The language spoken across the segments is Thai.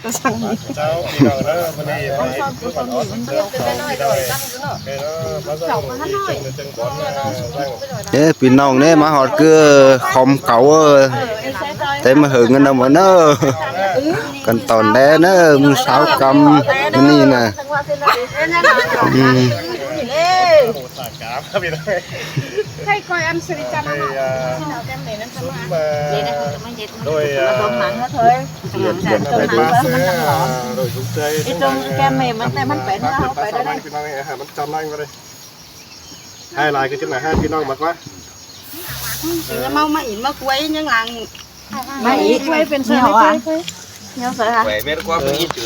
ก็สั่งเจ้าพี่น้องนะมันนี่ไปผู้คนอ่อนเจ้าของพี่น้องเนาะมาสั่งจังก่อน พี่น้องเนี่ยมาหอดcứ không cậu thế mà hưởng cái đâu mà nó còn tòn đé nó 6 cầmนี่น่ะใครคอยอันสริจันทร์โดยเรียนไปบ้านโดยทุกใจที่ตรงแกมเมมันแต่มันเป็นเราไปได้พี่น้องไงฮะมันจำได้มาเลยให้ลายคือจังไหนให้พี่น้องมากว่าจะเมามาอีกมากล้วยยังหลังมาอีกกล้วยเป็นเสืออ่ะเนื้อเสือค่ะแหวเม็ดกว่าเป็นยี่จืด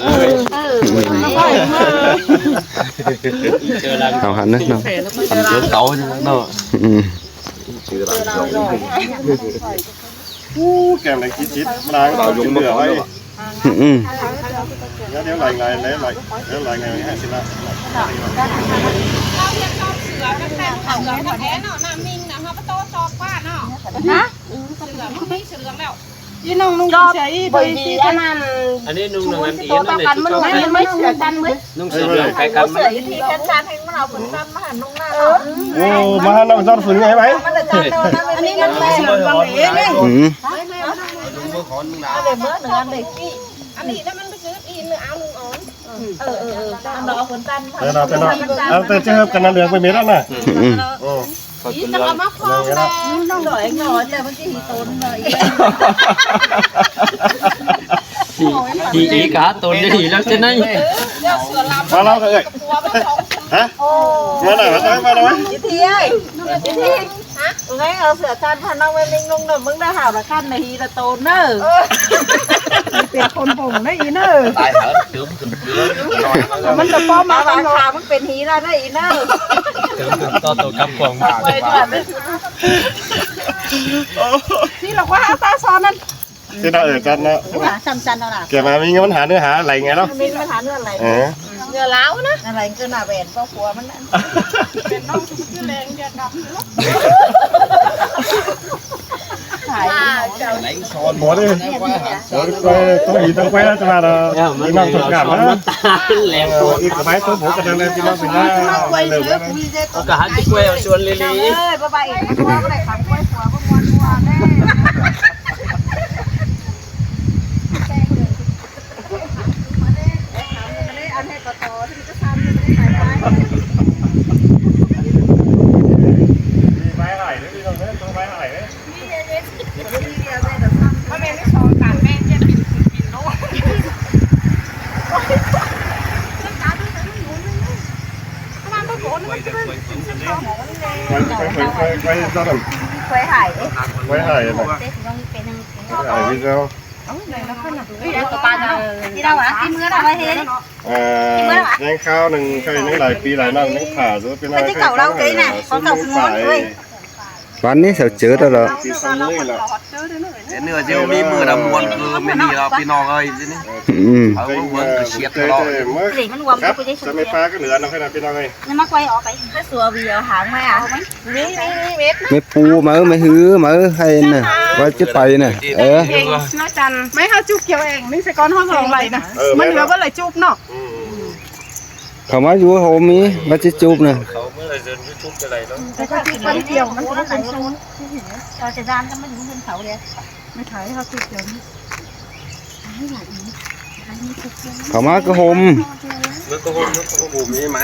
เอาหันนะเนาะทำเยอะเก่าจังเนาะแกมอะไรคิดจิตล้างเราลงมาไว้เดี๋ยวลายไงเดี๋ยวลายไงให้สิละเราเรียกชอบเสือกันแต่เขาเสือกันแท้เนาะน้ำมิงนะเขาก็โตชอบป้าเนาะนะเสือมันไม่เสือแล้วยี่น้องนุ่งเฉยไปที่ขนาดอันนี้นุ่งน้ำเอียนนั่นเลยที่ไม่เสือจันมั้ยนุ่งเสือเหลืองใครกันมั้ย ที่แขนจันให้มันเอาผลจันมาหันนุ่งหน้าโอ้มาหันเราจอดฝืนไงไหมอันนี้มันเสือบางเอ๋เนี่ยนุ่งเมื่อก่อนนุ่งหนาวเดี๋ยวเมื่อหนึ่งอันเด็กที่อันนี้แล้วมันไปซื้ออีนหรือเอาลุงอ๋อนเราเอาผลจันเอาแต่เจ้ากันนั่นเดือนไปเมตรแล้วนะอีจะเอามาคล้องเลยน้องดอยงอนแต่มันจะหีต้นเลยอีกาต้นจะหีแล้วจะไหนมาเล่ากันเลยฮะมาหน่อยมาหน่อยทีไอ้ทีฮะไงเอาเสือจันพันน้องไปมิงนุ่งหนึ่งมึงได้หาละขั้นในฮีละโตนเนอร์เปลี่ยนคนผงได้อีเนอร์ตายเหรอถึงมันจะป้อมมาราคามันเป็นฮีละได้อีเนอร์ถึงตัวกำกวงมาที่เราว่าตาซ้อนนั่นที่เรากันนะจันเอาล่ะแกมามีเงินปัญหาเนื้อหาอะไรไงเนาะมีปัญหาเนื้ออะไรเนื้อล้าวนะอะไรก็หน้าแหวนก็หัวมันนั่นเป็นน้องชื่อแรงเดียดดำหมดเลยต้องอีต้องไปแล้วจะมาเราพี่น้องถูกกันนะแรงอีกสมัยตัวผมกันเลยพี่น้องเป็นหน้าเลยก็หาที่กล้วยชวนลิลี่บ๊ายบายอีกนะว่าอะไรขังกล้วยหัวก็ม้วนแน่อันให้ต่อที่จะทำไม่ได้หายไปมีไม้ไหลไหมพี่น้องเนี่ยตัวไม้ไหลไหมเพราะแม่ไม่ชอบการแม่จะบินโน่ไปตอนนั้นไว้หายนะไว้หายพี่เจ้าที่เราที่เมื่อเราไปเห็นยังข้าวหนึ่งเคยนั่งหลายปีหลายนั่งนั่งขาด้วยเป็นอะไรที่เก่าเราเคยน่ะเขาเก่าขโมยเลย วันนี้เจอแล้วเนื้อจะมีมือดำมวนคือไม่มีเราพี่น้องเอ้ยทีนี้เอาเวิร์กเชียร์ตลอดสีมันรวมครับจะไม่ปลาก็เหลือเราแค่นั้นพี่น้องเอ้ยนี่มาไกวออกไปก็สัวเบียร์หางไหมอ่ะนี่เม็ดไม่ปูไม่หื้อให้น่ะว่าจะไปน่ะเนื้อจันไม่เขาจุกเกี่ยวเองนี่สก้อนห้องลงไหลนะมันเหลือก็เลยจุกเนาะเขามาอยู่โฮมีว่าจะจูบน่ะเขาเมื่อไรเดินยุบอะไรแล้วแต่ก็จุกมันเกี่ยวมันก็ไหลลงเราจะด้านก็ไม่ถึงบนเขาเลยไม่ถ่ายเขาจุกเกี่ยวให้ไหลเขามาก็โฮมแล้วก็โฮมมีไหม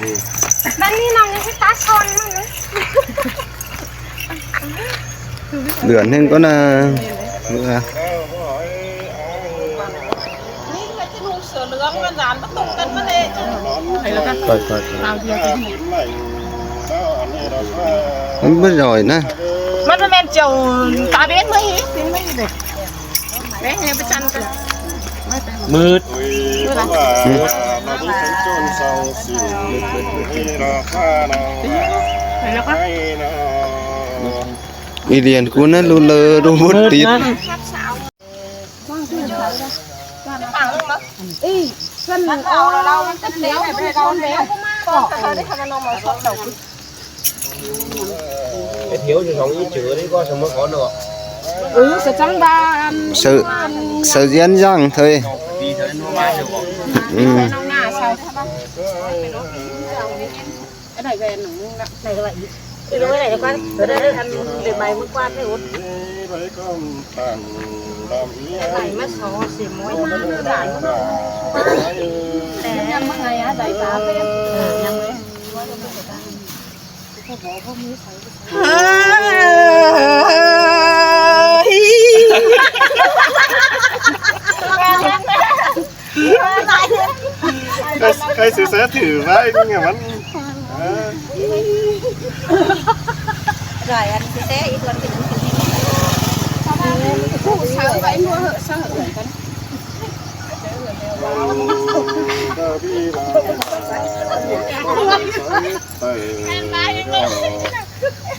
นี่นั่นนี่น้องยังให้ตาชนมั้งเดือนหนึ่งก็น่ะเสือเหลืองมันหลานมาตกกันมาเลยไปเอาเดียวมันไม่ร่อยนะมันเป็นเจ้าตาเบ็ดไหมสิไม่เด็กเบ็ดเนี่ยไปจันกันมืดอีเรียนกูนั่นรู้เลยรู้มุดติดเส้นเอาเรามันจะเลี้ยวไปเราเลี้ยวก็เขาได้ทำนมมาสดเต่าไอ้เที่ยวอยู่สองยี่จืดนี่ก็สมมติขอหนอ sẽ trắng đa sợ diễn răng thôi đi tới mua mai được không nó ngà sao cái này về này lại cái đối này quan ở đây ăn để mày mới quan đấy út này mất số xì mối mà nó đại để nhâm mấy ngày á đại tá với nhâm đấyใครซื้อเสื้อถือไว้ก็อย่างนั้น rồi anh sẽ ít lần thì sao vậy mua hở sao hở cái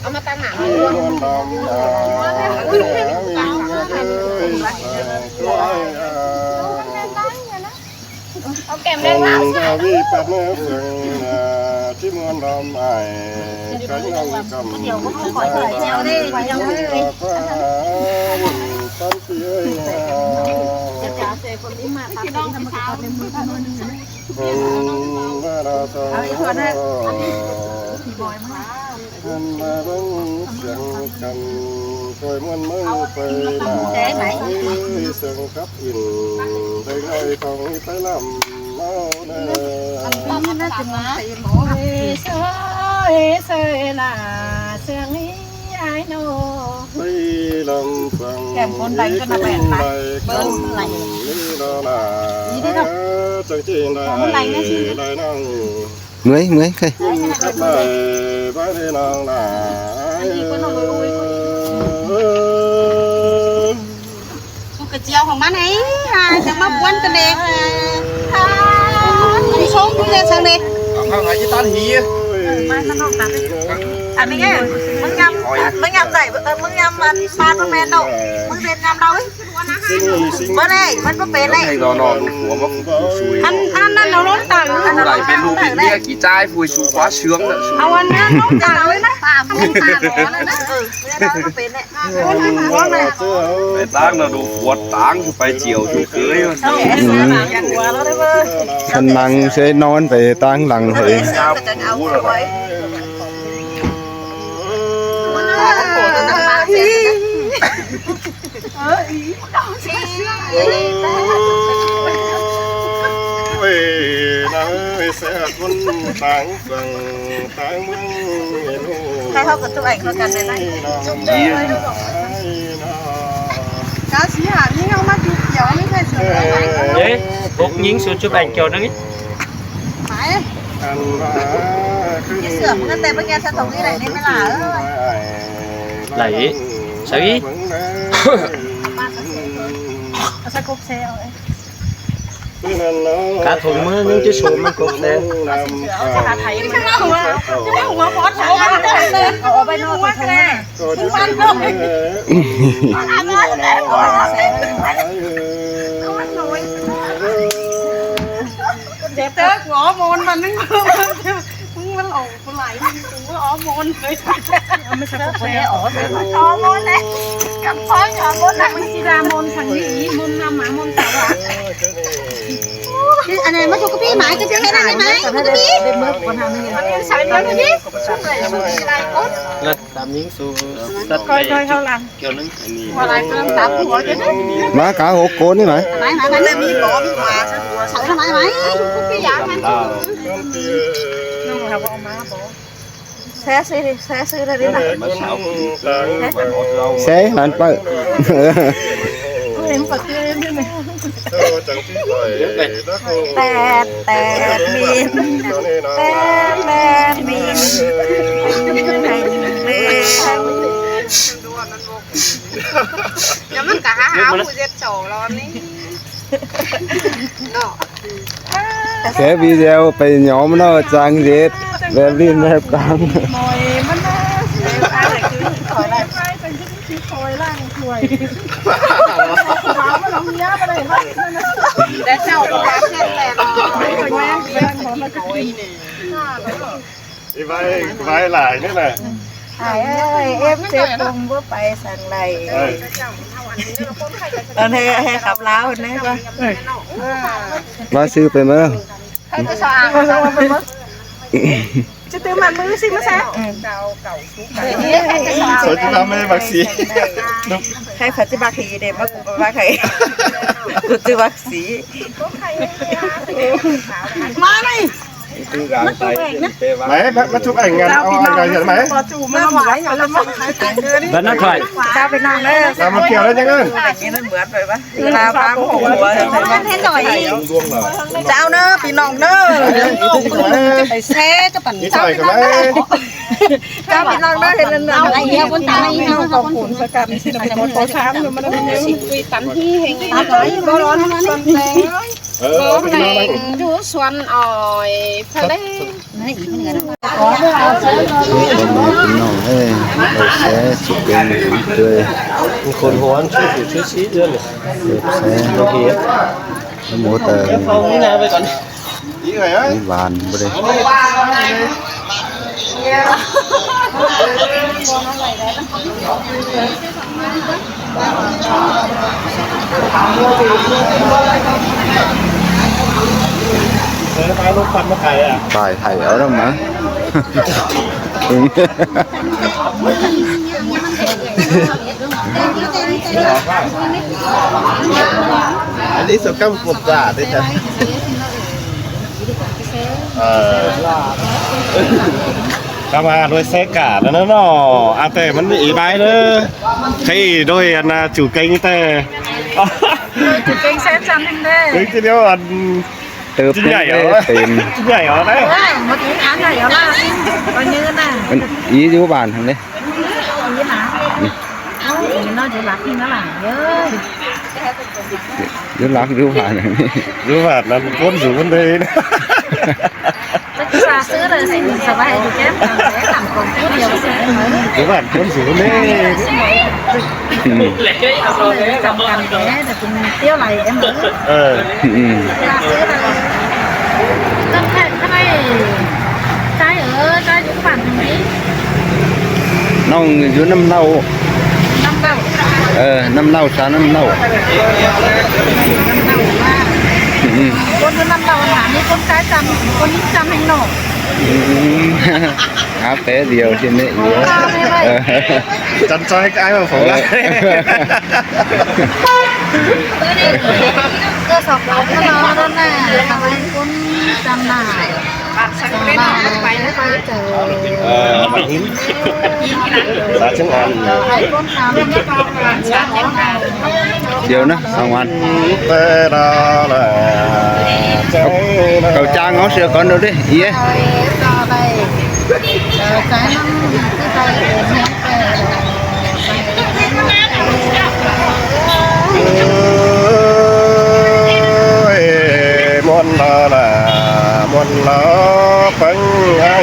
ông mà tăng nặng ông kèm lên áo sao vi bát mơ phượng chim muôn đom ai cánh ông cầm nhiều cũng không khỏi thời nhau đi khỏi nhau đi con phía chả sẽ còn đi mà tao không làm sao nên mới tao nuôi nữa tôi muốn mơ về là sương khắp in đây ngay không tới làm mau nè bây làm phẳng kèm con đánh cho nó bẹn lại bơm lại đó là chẳng chỉ là lại năng mới cây khắp lại vai đi năng là cái chiềuของมันấyจะมาบ้วนกันเองđi xuống đi lên sang đi không phải chỉ tao hì anh ngheมึงngâm dậyมึงngâm ba con men đâuมึงlên ngâm đâu ấy bữa đây vẫn có bể đây hay gò nọ của mắc xùi ăn nó lốn tặng lại bên lũ bên kia kỳ trai phùi xù quá sướng nữaเอาอันนั้นลงตาเลยนะตามันตาหมอนั่นนะไม่ได้ก็เป็นเนี่ยร้อนเลย phải tang là đồ quật tang thì phải chiều thì cưới thân năng sẽ non về tăng lằng thì sẽ con táng vàng táng mừng hay không cần chụp ảnh thôi cần này này cá xí hả nhưng không mắt chụp kiểu như thế sửa đấy bốc nhính xuống chụp ảnh kiểu nó ít phải cái sửa một cái tên bên nghe sao tổng đi này nên mới là lấy sấy sao cục xe rồi cả thùng mưa những cái số mà cột đen thấy cái nó hùa phót sao ăn cái ở bên nó cái này không ăn đâu ăn ơi để không ăn rồi đẹp thế ngõ môn mà nóมันออกคนไหลกูอ๋อมนเลยไม่ใช่พวกแกอ๋ออ๋อมนเลยกับพ่ออ๋อมนนะมันสีดามนฝั่งนี้มนนำหมามนสาวอันนี้มาถูกกับพี่หมายกับพี่ได้ไหมถูกกับพี่เด็กเมื่อคนทำนี่มันยังใส่เยอะเลยพี่ช่วยเลยอะไรก็ lật tạm nhính xuống lật coi không làm kiểu nó qua lại con tạm của chứ má cá hộp côn đấy mà mày lên đi bỏ đi qua sợ nó mày cái giá mày nó học ông má bỏ xe xe ra đi nào xe hẳn bự em phải kia em này tẹt tẹt miên tẹt miên nó mất cả háo của dệt trổ lo ní cái videoไปnhóm nó trang diệt về liên hệ căng mồiมันai lại cứ khỏi lại phải cứ khỏi lại khỏi nó lắm nhá đây để sau cá trên lẻ rồi nha đi vai lại nữa này ai ơi em sẽ cùng với bài sàn này anh hayขับล้าวนี่ป่ะ ว่าซื้อไปมั้ง จะตื้อมันมือสิมาแซ่ สวยจังไม่บักสี ใครผัดจะบักสีเด็กมากูไปบักใครกูจะบักสีมาเลย ไหนมาทุกảnh ngànเอาอะไรเห็นไหม มาหวานอย่าละมันขายแต่เงิน แล้วนั่นใคร ข้าไปนั่งเลย เรามาเกี่ยวได้ยังไง อย่างนี้มันเหมือนไปปะตาฟ้าหัวมันให้หน่อยเจ้าเนอะพี่น้องเนอะไปแซ่จะปั่น นี่ใส่กันไหม เจ้าพี่น้องเนอะเห็นนั่นเอาไอ้เหี้ยคนตายเนาะเขาขุนสกัดสิไปหมดตัวช้ำมันไม่สิคุยตันที่เฮงตายบ่ร้อนมันส่วนแรง พี่น้อง ดูส่วนอ่อยทะเล น้องเอ้ยเราแซ่สุดเป็นเลย คนหัวช่วยอยู่ช่วยชี้เดือนเลย แซ่ โอเค หมูเตอร์ เอานี่นะไปก่อน นี่ไงอ่ะ นี่หวานบ่ได้ ปลาลูกฟันมาไข่อ่ะ ตายไทยเอาแล้วมั้ง อันนี้สุกำกบจ่าได้จ้ะเข้ามาโดยเซกาแล้วเนาะอาแต่มันอีใบเด้อใครโดยอันน่ะจู่เก่งแต่ จุดเก่งแซ่บจังเลย เฮ้ยทีเดียวอัน เติบ ชิ้นใหญ่เหรอ เต็ม ชิ้นใหญ่เหรอได้ một cái án này ở là coi như thế này มันอีอยู่บ้านทางนี้ như hả nó chỉ lạc khi nó là nhớ อยู่รักอยู่บ้านทางนี้ รู้ว่านั้นก้นสูงเลยนะ nó xa xứ rồi thì mình sẽ phải được kém sẽ làm còn chút nhiều sẽ mới รู้ว่าก้นสูงเลย อืม trồng cành để rồi cùng tiêu này em nữa อืม xa xứ rồi cái này trái ở trái của các bạn thằng ấy น้องอยู่น้ำเน่า năm đâu น้ำเน่าชาน้ำเน่า năm đâu mà อืม con cứ năm đầu hả như con cái trăm con ít trăm hành nổ หาแผลเดียวที่นี่อยู่ จันทร์ใจกายมาผมละ cơ sọc đó nó đó nè thằng anh con trăm nàoสักเป็นไปนะไป มาหินสาจังอัน ai con nào nó con là sao nó เดี๋ยวนะ2 วัน เตระละใจ cậu cha ngó sữa con đâu đi ý ấy. rồi cho đây cái nó cứ tay để nhét về มนละมนละปังไอ้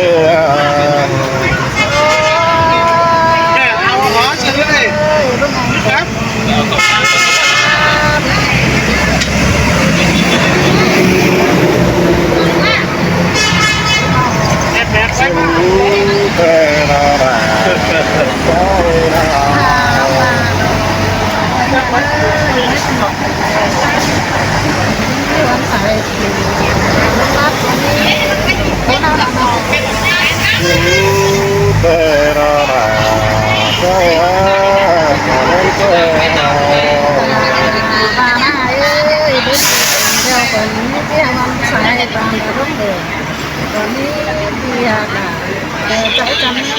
เอาหัวซื้อเลยครับ Hãy subscribe cho kênh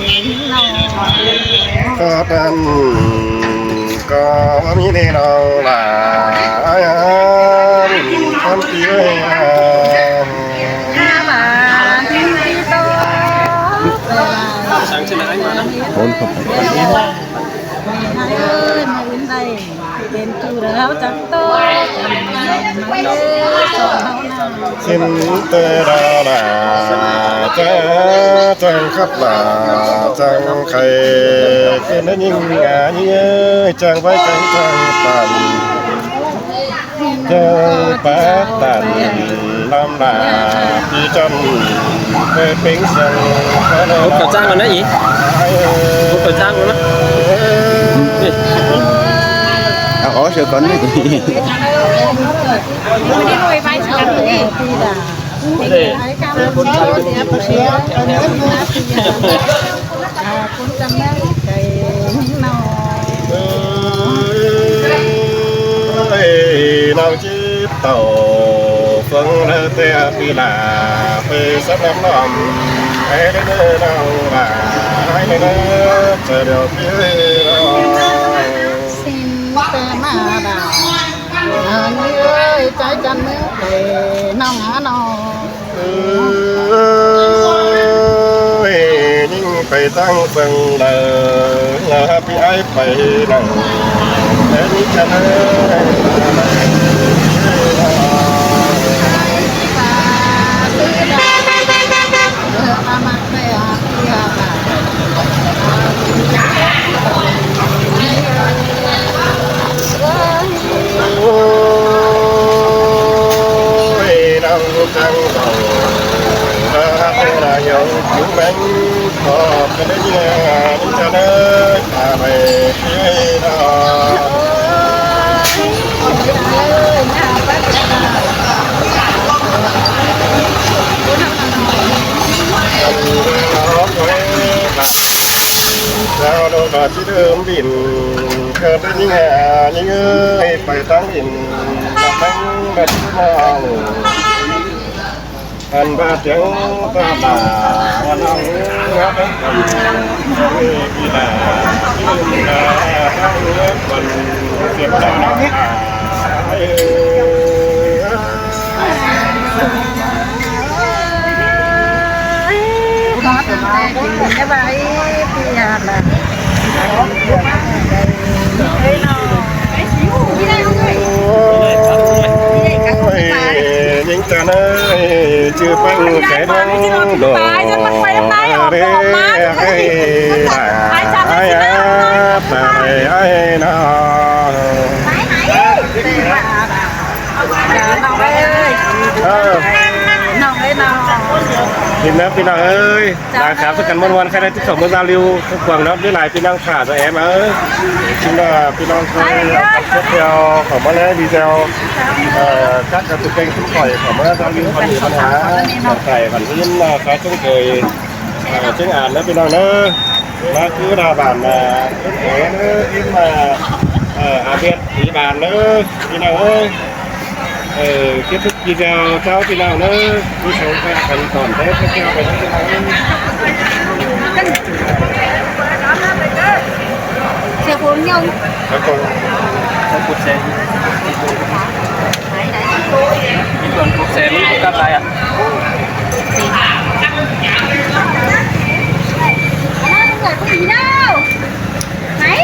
Ghiền Mì Gõ để không bỏ có tên có mi đi đâu là con tiếng sáng trên anh mà nó Hôn không phải Hai ơi, mà đến đây đến từ đó chẳng tốt xin tê ra là chẳng khắp là chẳng khay cái nó nhìn ngã như chẳng vai cánh chẳng tàn chờ bát tàn năm là đi chân về bến sông Hút khẩu trang rồi đấy gì? Hút khẩu trang rồi đó. Ở sẽ có đấy Mình đi nuôi vai sẽ làm gì? Đây. nào chiếc tàu phương lơ te đi là về sắp năm lòng ai đến nơi nào là ai đến nơi chờ điều phía nào xin ta mà đào như ơi trái chân nước để nong hả nong nhưng phải tăng phần là bị ai phải nặng đến chân ơi trăng đầu hát là dấu cứu bánh thọ cái đấy nhà đi cho nơi ta về phía đó sao đâu là chỉ đơm biển cơ tới những nhà những ơi phải tăng biển là bánh mệt nào anh ba tiếng ta bà con ông ngáp đến đi là còn việc đó cái bài thì là những tên ơi chưa băng cái đó đồ ai thì nó pin ơi là khá tất cả môn quan khai ra tiếp tục giao lưu quảng nó với lại pin năng thả rồi em ơi chúng là pin năng thôi tiếp theo của món video các cái kênh cũng khỏi của món giao lưu con người văn hóa phải bản thân khá trong cười trên ảnh nó pin năng nữa nó cứ là bản thế nữa nhưng mà biết ý bàn nữa pin năng ơi kết thúc video cháu thì nào nữa đi số ra phần còn thế tiếp theo về những cái xe phun nhau Không cút xe. Còn cút xe lúc cắt lại à? không có gì đâu này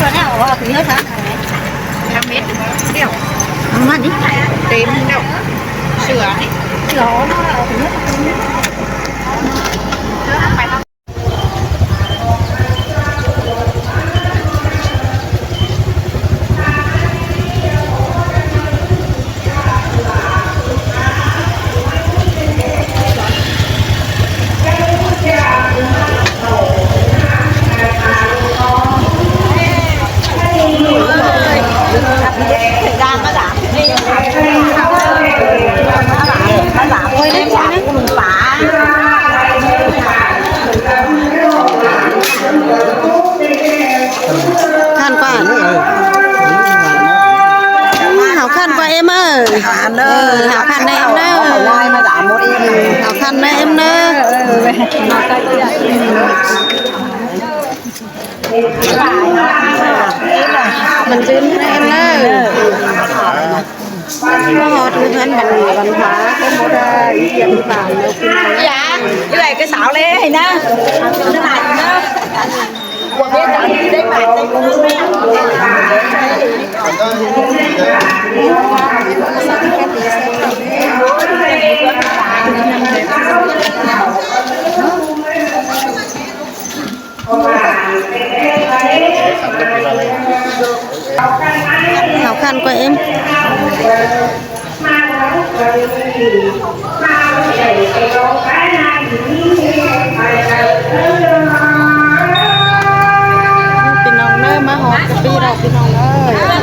Rồi nào ở phía hả? 5 mét đeo Mà đi tìm đâu sửa đấy Sửa nó ở phía Hảo khăn qua em ơi. Hảo khăn này em đó. Hảo khăn này em đó. Mình chín em đó. Có hột mình ăn bằng hóa có một ý kiến vào dạ cái này cái xạo này nè cái này nữa Khó khăn của em.พี่น้องเด้อมาหอดกะปิเราพี่น้องเอ้ย